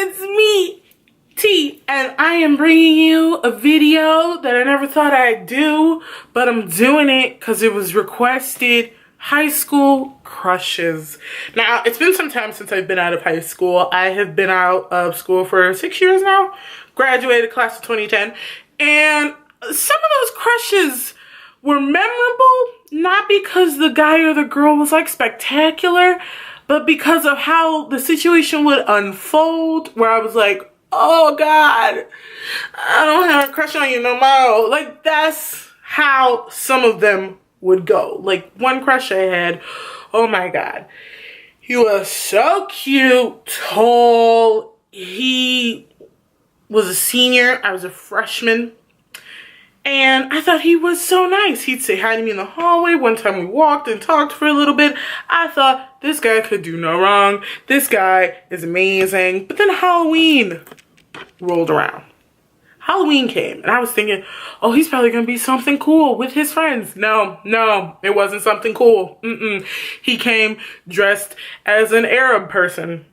it's me, T, and I am bringing you a video that I never thought I'd do, but I'm doing it because it was requested. High school crushes. Now, it's been some time since I've been out of high school. I have been out of school for 6 years now. Graduated class of 2010. And some of those crushes were memorable, not because the guy or the girl was like spectacular, but because of how the situation would unfold, where I was like, oh God, I don't have a crush on you no more. Like, that's how some of them would go. Like, one crush I had, oh my God, he was so cute, tall. He was a senior, I was a freshman, and I thought he was so nice. He'd say hi to me in the hallway. One time we walked and talked for a little bit. I thought, this guy could do no wrong. This guy is amazing. But then Halloween rolled around. Halloween came, and I was thinking, oh, he's probably gonna be something cool with his friends. No, it wasn't something cool. He came dressed as an Arab person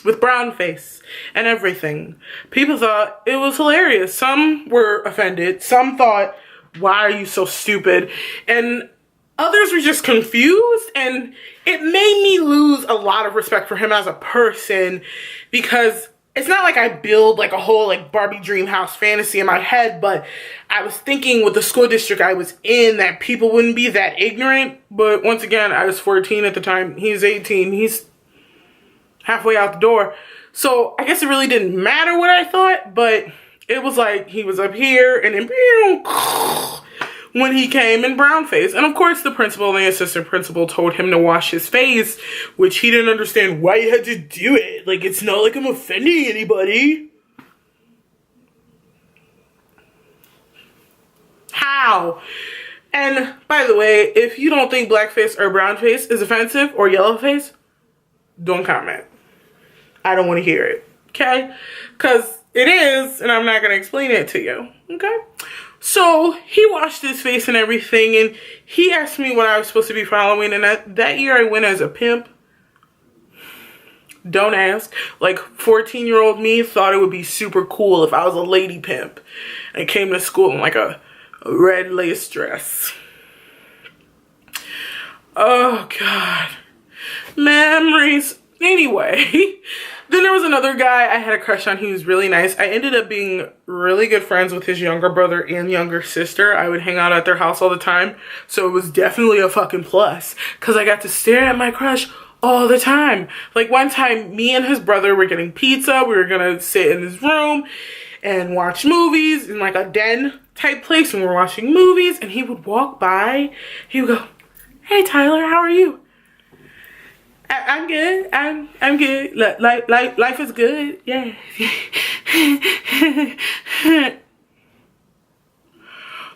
with brown face and everything. People thought it was hilarious. Some were offended. Some thought, why are you so stupid? And others were just confused, and it made me lose a lot of respect for him as a person, because it's not like I build like a whole like Barbie dream house fantasy in my head, but I was thinking with the school district I was in that people wouldn't be that ignorant. But once again, I was 14 at the time. He's 18. He's halfway out the door. So I guess it really didn't matter what I thought, but it was like he was up here and then when he came in brown face. And of course the principal and the assistant principal told him to wash his face, which he didn't understand why he had to do it. Like, it's not like I'm offending anybody. How? And by the way, if you don't think blackface or brown face is offensive, or yellow face, don't comment. I don't want to hear it, okay? Because it is, and I'm not going to explain it to you, okay? So he washed his face and everything, and he asked me what I was supposed to be for Halloween, and that year I went as a pimp. Don't ask. Like, 14-year-old me thought it would be super cool if I was a lady pimp and came to school in like a red lace dress. Oh God. Memories. Anyway, then there was another guy I had a crush on. He was really nice. I ended up being really good friends with his younger brother and younger sister. I would hang out at their house all the time. So it was definitely a fucking plus, because I got to stare at my crush all the time. Like, one time, me and his brother were getting pizza. We were gonna sit in his room and watch movies in like a den type place, and we were watching movies, and he would walk by. He would go, "Hey Tyler, how are you?" I'm good. I'm good. Life is good. Yeah.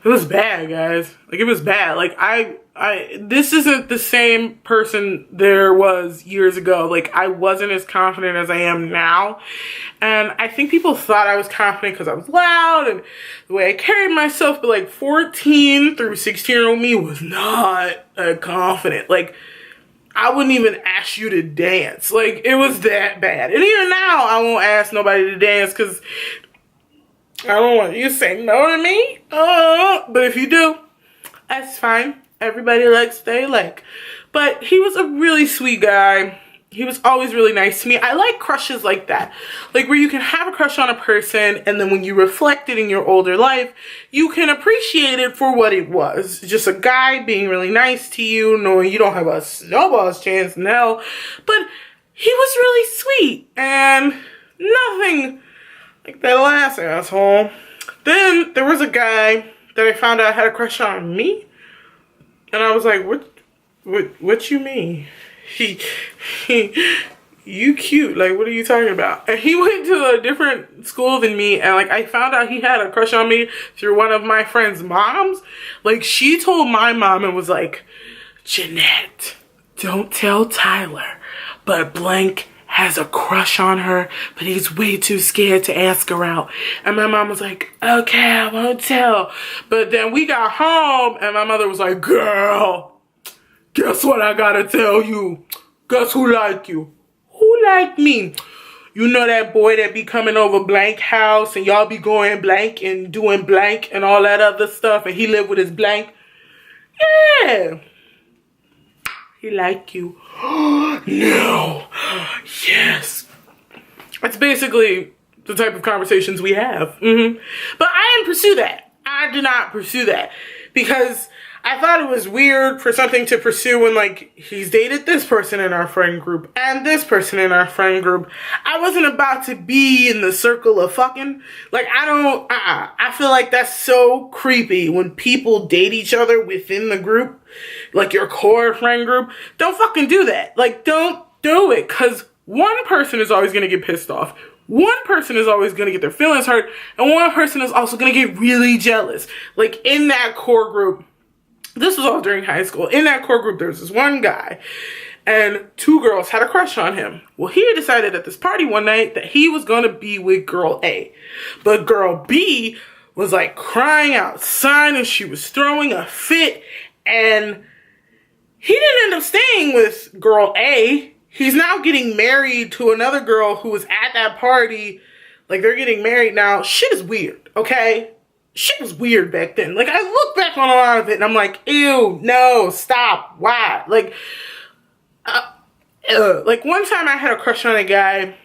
It was bad, guys. Like, it was bad. Like, this isn't the same person there was years ago. Like, I wasn't as confident as I am now. And I think people thought I was confident because I was loud and the way I carried myself. But like, 14 through 16-year-old me was not confident. Like, I wouldn't even ask you to dance. Like, it was that bad. And even now, I won't ask nobody to dance because I don't want you to say no to me. But if you do, that's fine. Everybody likes what they like. But he was a really sweet guy. He was always really nice to me. I like crushes like that. Like, where you can have a crush on a person, and then when you reflect it in your older life, you can appreciate it for what it was. Just a guy being really nice to you, knowing you don't have a snowball's chance in hell. But he was really sweet, and nothing like that last asshole. Then there was a guy that I found out had a crush on me. And I was like, what you mean? You cute, like, what are you talking about? And he went to a different school than me, and like, I found out he had a crush on me through one of my friend's moms. Like, she told my mom and was like, Jeanette, don't tell Tyler, but blank has a crush on her, but he's way too scared to ask her out. And my mom was like, okay, I won't tell. But then we got home, and my mother was like, girl, guess what I gotta tell you? Guess who like you? Who you like me? You know that boy that be coming over blank house and y'all be going blank and doing blank and all that other stuff and he live with his blank? Yeah. He like you. No. Yes. That's basically the type of conversations we have. But I didn't pursue that. I did not pursue that because I thought it was weird for something to pursue when, like, he's dated this person in our friend group and this person in our friend group. I wasn't about to be in the circle of fucking. Like, I feel like that's so creepy when people date each other within the group, like your core friend group. Don't fucking do that. Like, don't do it, because one person is always going to get pissed off. One person is always going to get their feelings hurt, and one person is also going to get really jealous. Like, in that core group, this was all during high school. In that core group, there was this one guy, and two girls had a crush on him. Well, he decided at this party one night that he was going to be with girl A. But girl B was, like, crying outside, and she was throwing a fit, and he didn't end up staying with girl A. He's now getting married to another girl who was at that party. Like, they're getting married now. Shit is weird, okay? Shit was weird back then. Like, I look back on a lot of it and I'm like, ew, no, stop, why? Like, like one time I had a crush on a guy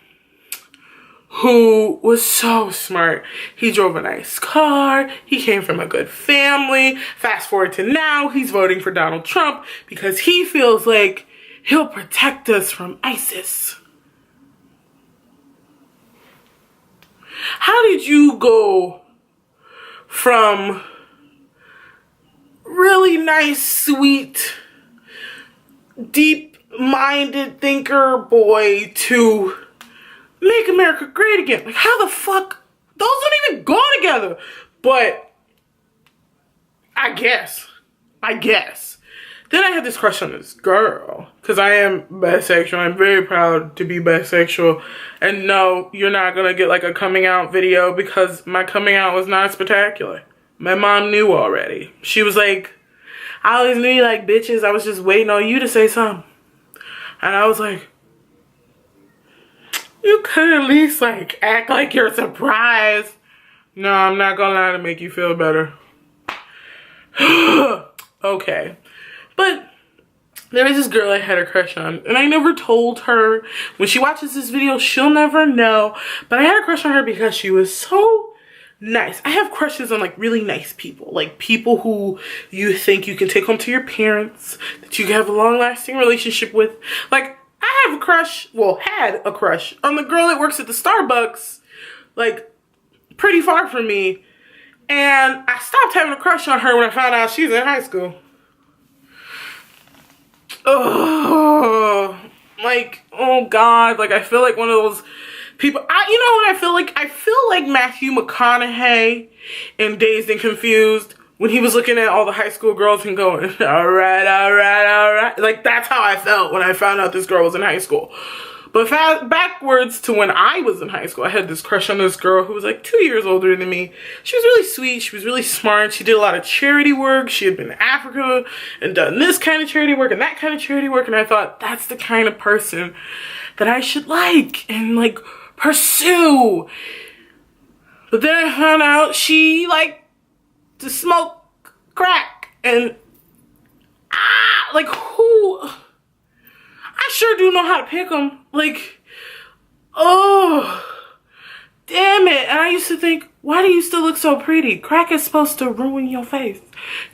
who was so smart. He drove a nice car. He came from a good family. Fast forward to now, he's voting for Donald Trump because he feels like he'll protect us from ISIS. How did you go from really nice, sweet, deep-minded thinker boy to make America great again? Like, how the fuck? Those don't even go together. But I guess. Then I had this crush on this girl, because I am bisexual. I'm very proud to be bisexual. And no, you're not going to get like a coming out video because my coming out was not spectacular. My mom knew already. She was like, I always knew you like bitches. I was just waiting on you to say something. And I was like, you could at least like act like you're surprised. No, I'm not going to lie to make you feel better. Okay. But there was this girl I had a crush on, and I never told her. When she watches this video, she'll never know. But I had a crush on her because she was so nice. I have crushes on, like, really nice people. Like, people who you think you can take home to your parents, that you can have a long-lasting relationship with. Like, I have a crush, well, had a crush on the girl that works at the Starbucks, like, pretty far from me. And I stopped having a crush on her when I found out she was in high school. Oh, like, oh God, like, I feel like one of those people, you know what I feel like? I feel like Matthew McConaughey in Dazed and Confused when he was looking at all the high school girls and going, all right, all right, all right. Like, that's how I felt when I found out this girl was in high school. But backwards to when I was in high school, I had this crush on this girl who was like 2 years older than me. She was really sweet. She was really smart. She did a lot of charity work. She had been to Africa and done this kind of charity work and that kind of charity work. And I thought, that's the kind of person that I should like and like pursue. But then I found out she liked to smoke crack. And like, who? I sure do know how to pick them. Like, oh, damn it. And I used to think, why do you still look so pretty? Crack is supposed to ruin your face.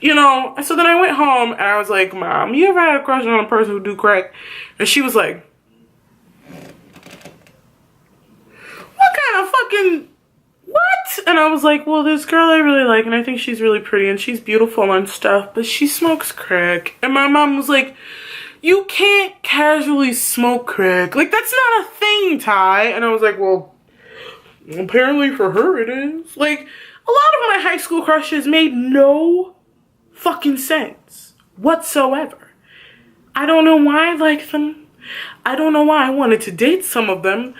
You know? And so then I went home and I was like, Mom, you ever had a crush on a person who do crack? And she was like, what kind of fucking, what? And I was like, well, this girl I really like and I think she's really pretty and she's beautiful and stuff, but she smokes crack. And my mom was like, you can't casually smoke crack. Like, that's not a thing, Ty. And I was like, well, apparently for her it is. Like, a lot of my high school crushes made no fucking sense whatsoever. I don't know why I liked them. I don't know why I wanted to date some of them.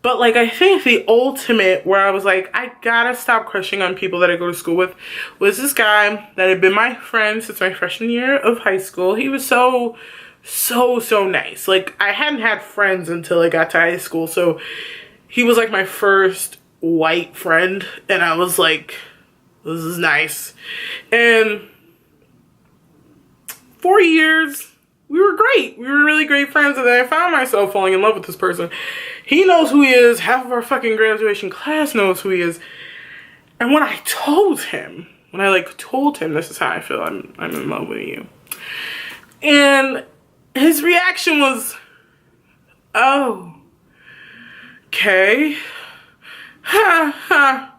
But, like, I think the ultimate where I was like, I gotta stop crushing on people that I go to school with was this guy that had been my friend since my freshman year of high school. He was so so nice. Like, I hadn't had friends until I got to high school, so he was like my first white friend, and I was like, this is nice. And 4 years, we were great. We were really great friends, and then I found myself falling in love with this person. He knows who he is. Half of our fucking graduation class knows who he is. And when I told him, this is how I feel, I'm in love with you. And his reaction was, oh, okay. Ha ha.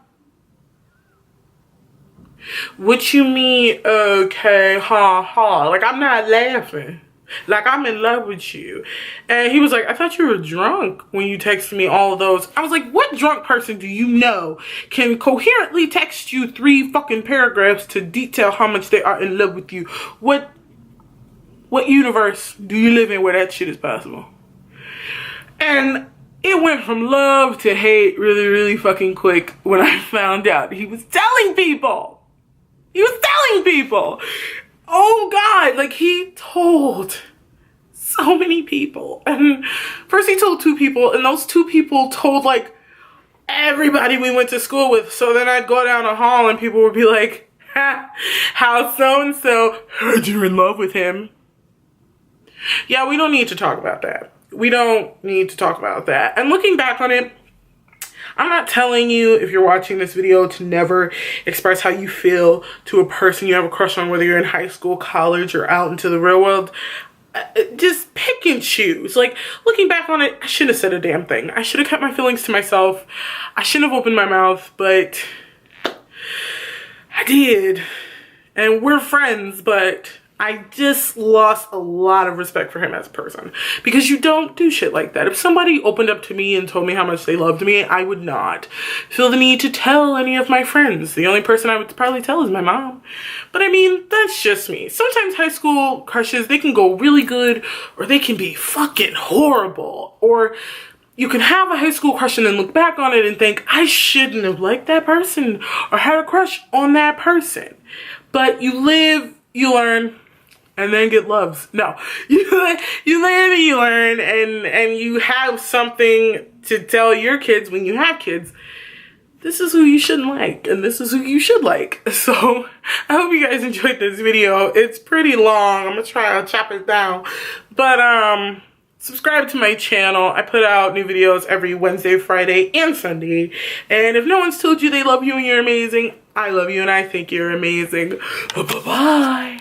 What you mean, okay, ha ha? Like, I'm not laughing. Like, I'm in love with you. And he was like, I thought you were drunk when you texted me all of those. I was like, what drunk person do you know can coherently text you 3 fucking paragraphs to detail how much they are in love with you? What universe do you live in where that shit is possible? And it went from love to hate really fucking quick when I found out he was telling people. He was telling people. Oh God, like, he told so many people. And first he told 2 people, and those 2 people told like everybody we went to school with. So then I'd go down the hall and people would be like, ha, how so-and-so heard you're in love with him. Yeah, we don't need to talk about that. We don't need to talk about that. And looking back on it, I'm not telling you, if you're watching this video, to never express how you feel to a person you have a crush on, whether you're in high school, college, or out into the real world. Just pick and choose. Like, looking back on it, I shouldn't have said a damn thing. I should have kept my feelings to myself. I shouldn't have opened my mouth, but I did. And we're friends, but I just lost a lot of respect for him as a person, because you don't do shit like that. If somebody opened up to me and told me how much they loved me, I would not feel the need to tell any of my friends. The only person I would probably tell is my mom. But I mean, that's just me. Sometimes high school crushes, they can go really good, or they can be fucking horrible. Or you can have a high school crush and then look back on it and think, I shouldn't have liked that person or had a crush on that person. But you live, you learn, and then get loves. No, you live and you learn, and you have something to tell your kids when you have kids. This is who you shouldn't like, and this is who you should like. So I hope you guys enjoyed this video. It's pretty long. I'm gonna try to chop it down, but subscribe to my channel. I put out new videos every Wednesday, Friday, and Sunday. And if no one's told you they love you and you're amazing, I love you and I think you're amazing. Bye-bye.